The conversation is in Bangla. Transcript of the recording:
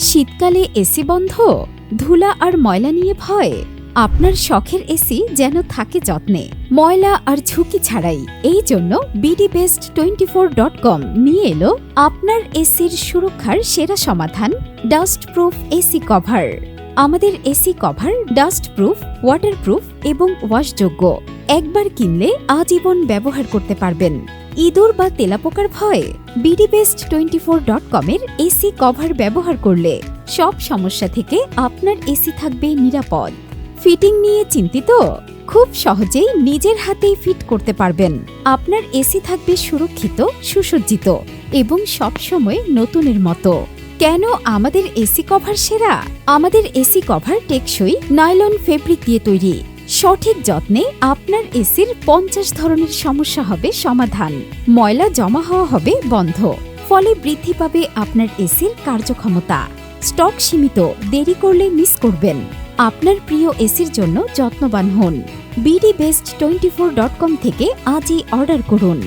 শীতকালে এসি বন্ধ, ধুলা আর ময়লা নিয়ে ভয়। আপনার শখের এসি যেন থাকে যত্নে, ময়লা আর ঝুঁকি ছাড়াই। এই জন্য bdbest24.com নিয়ে এলো আপনার এসির সুরক্ষার সেরা সমাধান, ডাস্ট প্রুফ এসি কভার। আমাদের AC cover dust proof, waterproof এবং ওয়াশযোগ্য। একবার কিনলে আজীবন ব্যবহার করতে পারবেন। ইঁদুর বা তেলাপোকার ভয়ে bdbest24.com এর এসি কভার ব্যবহার করলে সব সমস্যা থেকে আপনার এসি থাকবে নিরাপদ। ফিটিং নিয়ে চিন্তিত? খুব সহজেই নিজের হাতেই ফিট করতে পারবেন। আপনার এসি থাকবে সুরক্ষিত, সুসজ্জিত এবং সবসময় নতুনের মতো। কেন আমাদের এসি কভার সেরা? আমাদের এসি কভার টেকসই নাইলন ফেব্রিক দিয়ে তৈরি। সঠিক যত্নে আপনার এসির 50 ধরনের সমস্যা হবে সমাধান। ময়লা জমা হওয়া হবে বন্ধ। ফলে বৃদ্ধি পাবে আপনার এসির কার্যক্ষমতা। স্টক সীমিত, দেরি করলে মিস করবেন। আপনার প্রিয় এসির জন্য যত্নবান হন। bdbest24.com থেকে আজই অর্ডার করুন।